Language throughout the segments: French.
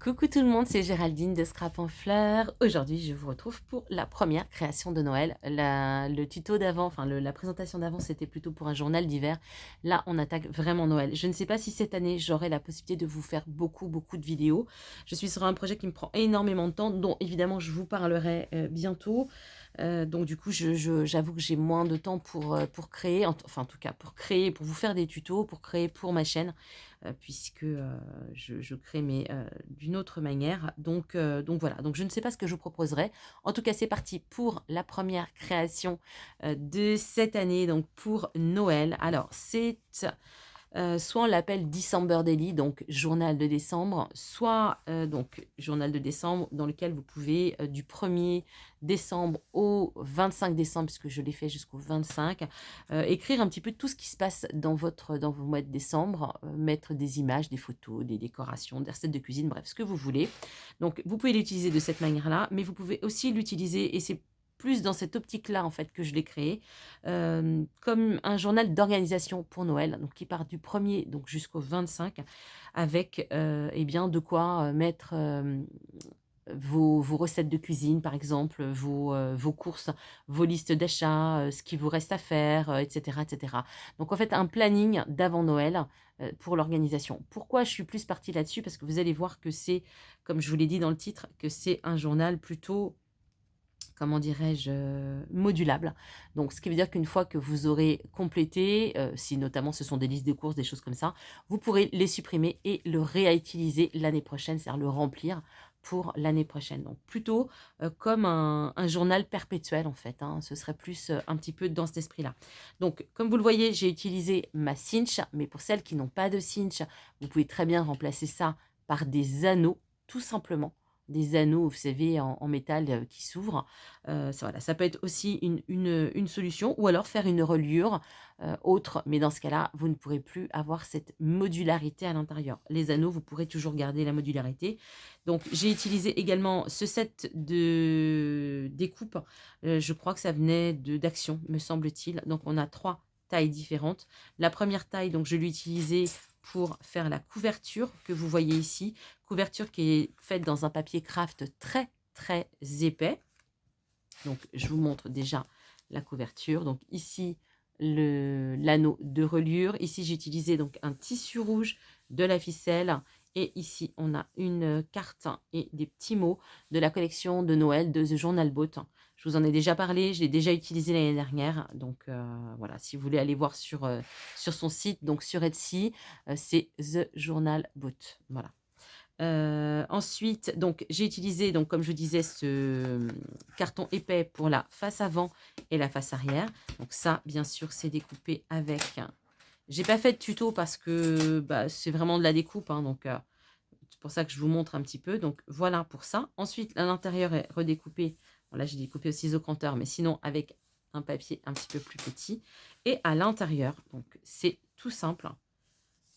Coucou tout le monde, c'est Géraldine de Scrap en Fleurs. Aujourd'hui, je vous retrouve pour la première création de Noël. Le tuto d'avant, la présentation d'avant, c'était plutôt pour un journal d'hiver. Là, on attaque vraiment Noël. Je ne sais pas si cette année, j'aurai la possibilité de vous faire beaucoup de vidéos. Je suis sur un projet qui me prend énormément de temps, dont évidemment, je vous parlerai bientôt. Donc du coup, j'avoue que j'ai moins de temps pour créer, enfin en tout cas pour créer, pour vous faire des tutos, pour créer pour ma chaîne, puisque je crée mais d'une autre manière. Donc voilà, donc je ne sais pas ce que je vous proposerai. En tout cas, c'est parti pour la première création de cette année, donc pour Noël. Alors c'est soit on l'appelle December Daily, donc journal de décembre, soit donc journal de décembre dans lequel vous pouvez du 1er décembre au 25 décembre, puisque je l'ai fait jusqu'au 25, écrire un petit peu tout ce qui se passe dans vos mois de décembre, mettre des images, des photos, des décorations, des recettes de cuisine, bref, ce que vous voulez. Donc vous pouvez l'utiliser de cette manière-là, mais vous pouvez aussi l'utiliser, et c'est plus dans cette optique-là en fait que je l'ai créé, comme un journal d'organisation pour Noël, donc qui part du 1er donc jusqu'au 25, avec eh bien de quoi mettre vos recettes de cuisine, par exemple, vos courses, vos listes d'achats, ce qui vous reste à faire, etc., etc. Donc en fait, un planning d'avant Noël pour l'organisation. Pourquoi je suis plus partie là-dessus? Parce que vous allez voir que c'est, comme je vous l'ai dit dans le titre, que c'est un journal plutôt, comment dirais-je, modulable. Donc, ce qui veut dire qu'une fois que vous aurez complété, si notamment ce sont des listes de courses, des choses comme ça, vous pourrez les supprimer et le réutiliser l'année prochaine, c'est-à-dire le remplir pour l'année prochaine. Donc, plutôt comme un journal perpétuel, en fait, hein. Ce serait plus un petit peu dans cet esprit-là. Donc, comme vous le voyez, j'ai utilisé ma cinch, mais pour celles qui n'ont pas de cinch, vous pouvez très bien remplacer ça par des anneaux, tout simplement. Des anneaux, vous savez, en métal qui s'ouvrent. Voilà, ça peut être aussi une solution, ou alors faire une reliure autre, mais dans ce cas-là, vous ne pourrez plus avoir cette modularité à l'intérieur. Les anneaux, vous pourrez toujours garder la modularité. Donc, j'ai utilisé également ce set de découpe. Je crois que ça venait d'Action, me semble-t-il. Donc, on a 3 tailles différentes. La première taille, donc je l'ai utilisée pour faire la couverture que vous voyez ici. Couverture qui est faite dans un papier craft très épais. Donc, je vous montre déjà la couverture. Donc, ici, l'anneau de reliure. Ici, j'ai utilisé donc un tissu rouge, de la ficelle. Et ici, on a une carte et des petits mots de la collection de Noël de The Journal Boat. Je vous en ai déjà parlé, je l'ai déjà utilisé l'année dernière. Donc, voilà, si vous voulez aller voir sur son site, donc sur Etsy, c'est The Journal Boat. Voilà. Ensuite, donc j'ai utilisé, donc comme je vous disais, ce carton épais pour la face avant et la face arrière. Donc ça, bien sûr, c'est découpé avec. J'ai pas fait de tuto parce que bah, c'est vraiment de la découpe, hein, donc c'est pour ça que je vous montre un petit peu. Donc voilà pour ça. Ensuite, à l'intérieur est redécoupé. Bon, là, j'ai découpé au ciseau compteur, mais sinon avec un papier un petit peu plus petit. Et à l'intérieur, donc c'est tout simple.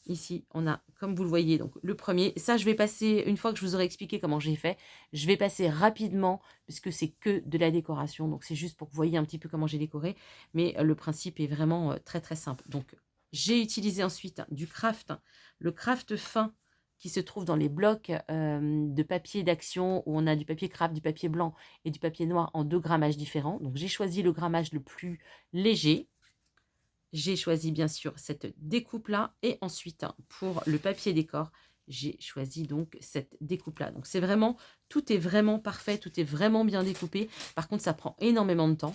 Ici, on a, comme vous le voyez, donc le premier. Ça, je vais passer, une fois que je vous aurai expliqué comment j'ai fait, je vais passer rapidement, puisque c'est que de la décoration. Donc, c'est juste pour que vous voyez un petit peu comment j'ai décoré. Mais le principe est vraiment très simple. Donc, j'ai utilisé ensuite du craft, le craft fin qui se trouve dans les blocs de papier d'Action, où on a du papier craft, du papier blanc et du papier noir en 2 grammages différents. Donc, j'ai choisi le grammage le plus léger. J'ai choisi bien sûr cette découpe-là, et ensuite pour le papier décor, j'ai choisi donc cette découpe-là. Donc c'est vraiment, tout est vraiment parfait, tout est vraiment bien découpé. Par contre, ça prend énormément de temps.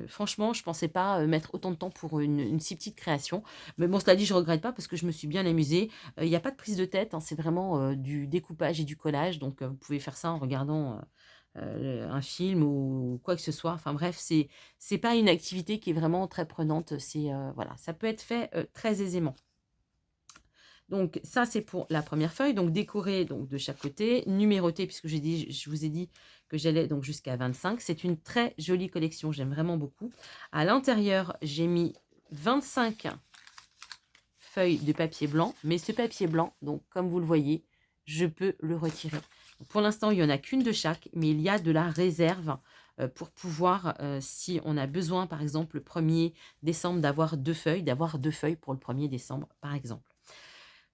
Franchement, je ne pensais pas mettre autant de temps pour une si petite création. Mais bon, cela dit, je ne regrette pas parce que je me suis bien amusée. Il n'y a pas de prise de tête, hein, c'est vraiment du découpage et du collage. Donc vous pouvez faire ça en regardant un film ou quoi que ce soit. Enfin bref, c'est pas une activité qui est vraiment très prenante. C'est voilà, ça peut être fait très aisément. Donc ça, c'est pour la première feuille. Donc décoré donc de chaque côté, numéroté, puisque je vous ai dit que j'allais donc jusqu'à 25. C'est une très jolie collection, j'aime vraiment beaucoup. À l'intérieur, j'ai mis 25 feuilles de papier blanc, mais ce papier blanc, donc comme vous le voyez, je peux le retirer. Pour l'instant, il n'y en a qu'une de chaque, mais il y a de la réserve pour pouvoir, si on a besoin, par exemple, le 1er décembre, d'avoir 2 feuilles pour le 1er décembre, par exemple.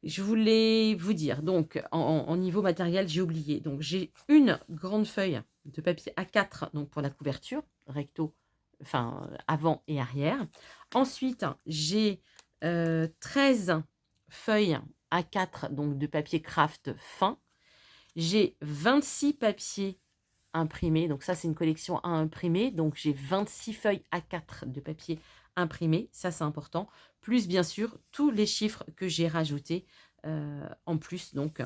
je voulais vous dire, donc en niveau matériel, j'ai oublié. Donc j'ai une grande feuille de papier A4 donc pour la couverture, recto, enfin avant et arrière. Ensuite, j'ai 13 feuilles A4 donc de papier craft fin. J'ai 26 papiers imprimés, donc ça c'est une collection à imprimer, donc j'ai 26 feuilles A4 de papier imprimé, ça c'est important, plus bien sûr tous les chiffres que j'ai rajoutés en plus donc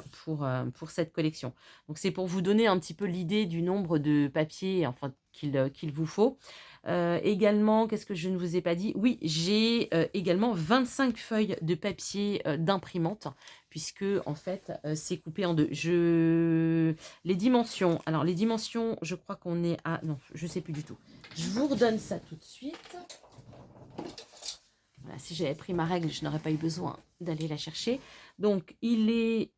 pour cette collection. Donc c'est pour vous donner un petit peu l'idée du nombre de papiers enfin, qu'il vous faut. Également, qu'est-ce que je ne vous ai pas dit? Oui, j'ai également 25 feuilles de papier d'imprimante, puisque en fait c'est coupé en deux. Les dimensions, alors les dimensions, je crois qu'on est à... Non, je ne sais plus du tout. Je vous redonne ça tout de suite. Voilà, si j'avais pris ma règle, je n'aurais pas eu besoin d'aller la chercher. Donc, il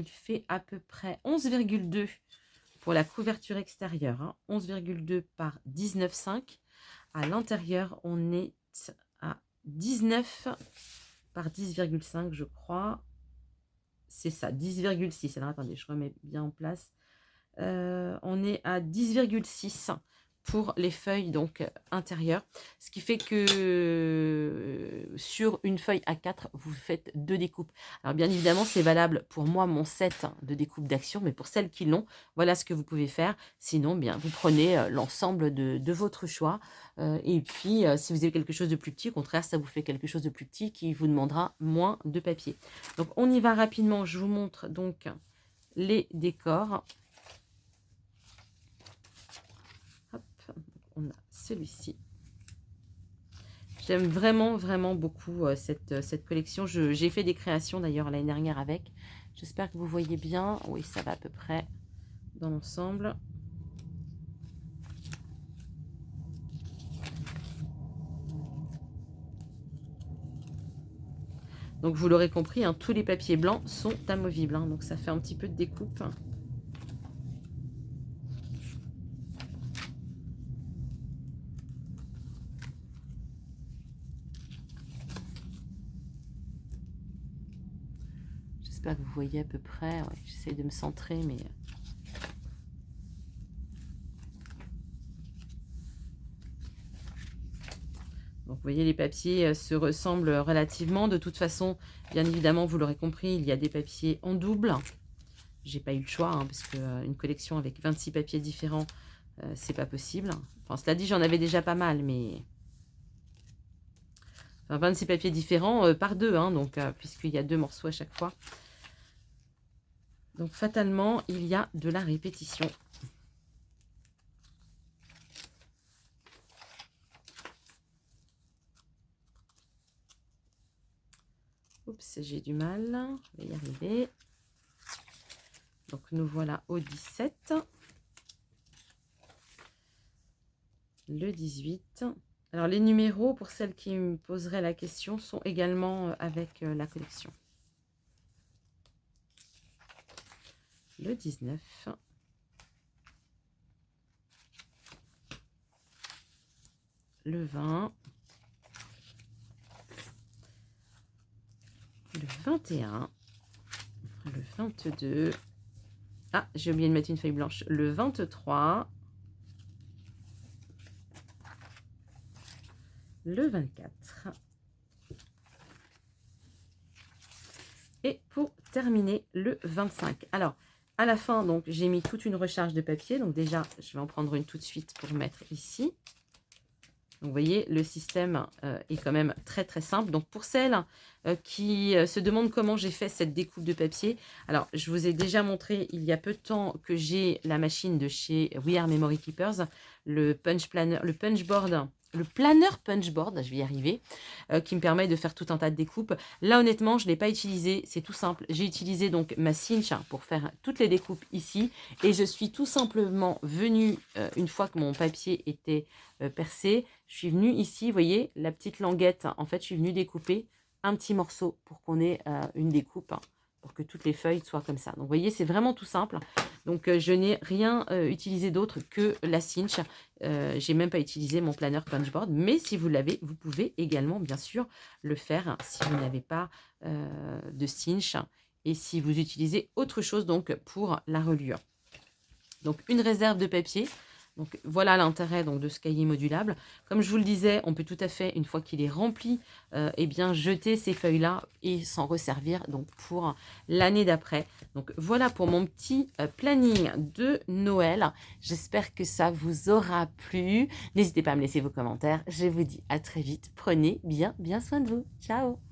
fait à peu près 11,2 pour la couverture extérieure. Hein, 11,2 par 19,5. À l'intérieur, on est à 19 par 10,5, je crois. C'est ça, 10,6. Alors, attendez, je remets bien en place. On est à 10,6 pour les feuilles donc intérieures, ce qui fait que sur une feuille A4 vous faites 2 découpes. Alors bien évidemment c'est valable pour moi mon set de découpe d'action, mais pour celles qui l'ont, voilà ce que vous pouvez faire. Sinon bien vous prenez l'ensemble de votre choix et puis si vous avez quelque chose de plus petit, au contraire ça vous fait quelque chose de plus petit qui vous demandera moins de papier. Donc on y va rapidement, je vous montre donc les décors. On a celui-ci. J'aime vraiment, vraiment beaucoup cette collection. J'ai fait des créations d'ailleurs l'année dernière avec. J'espère que vous voyez bien. Oui, ça va à peu près dans l'ensemble. Donc vous l'aurez compris, hein, tous les papiers blancs sont amovibles. Hein, donc ça fait un petit peu de découpe. J'espère que vous voyez à peu près. Ouais, j'essaie de me centrer, mais... Donc, vous voyez, les papiers se ressemblent relativement. De toute façon, bien évidemment, vous l'aurez compris, il y a des papiers en double. J'ai pas eu le choix, hein, parce qu'une collection avec 26 papiers différents, c'est pas possible. Enfin, cela dit, j'en avais déjà pas mal, mais... Enfin, 26 papiers différents par deux, hein, donc, puisqu'il y a 2 morceaux à chaque fois. Donc, fatalement, il y a de la répétition. Oups, j'ai du mal. Je vais y arriver. Donc, nous voilà au 17. Le 18. Alors, les numéros, pour celles qui me poseraient la question, sont également avec la collection. Le 19. Le 20. Le 21. Le 22. Ah, j'ai oublié de mettre une feuille blanche. Le 23. Le 24. Et pour terminer, le 25. Alors, à la fin, donc j'ai mis toute une recharge de papier. Donc déjà, je vais en prendre une tout de suite pour mettre ici. Donc, vous voyez, le système est quand même très, très simple. Donc, pour celles qui se demandent comment j'ai fait cette découpe de papier, alors, je vous ai déjà montré il y a peu de temps que j'ai la machine de chez We Are Memory Keepers, le punch planner, le punchboard, le planner punchboard, je vais y arriver, qui me permet de faire tout un tas de découpes. Là, honnêtement, je ne l'ai pas utilisé, c'est tout simple. J'ai utilisé donc ma cinch pour faire toutes les découpes ici. Et je suis tout simplement venue, une fois que mon papier était percé, je suis venue ici, vous voyez, la petite languette, en fait, je suis venue découper un petit morceau pour qu'on ait une découpe. pour que toutes les feuilles soient comme ça. Donc, vous voyez, c'est vraiment tout simple. Donc, je n'ai rien utilisé d'autre que la cinch. J'ai même pas utilisé mon planeur punchboard. Mais si vous l'avez, vous pouvez également, bien sûr, le faire si vous n'avez pas de cinch. Et si vous utilisez autre chose donc pour la reliure. Donc, une réserve de papier. Donc, voilà l'intérêt donc de ce cahier modulable. Comme je vous le disais, on peut tout à fait, une fois qu'il est rempli, eh bien, jeter ces feuilles-là et s'en resservir donc pour l'année d'après. Donc, voilà pour mon petit planning de Noël. J'espère que ça vous aura plu. N'hésitez pas à me laisser vos commentaires. Je vous dis à très vite. Prenez bien soin de vous. Ciao!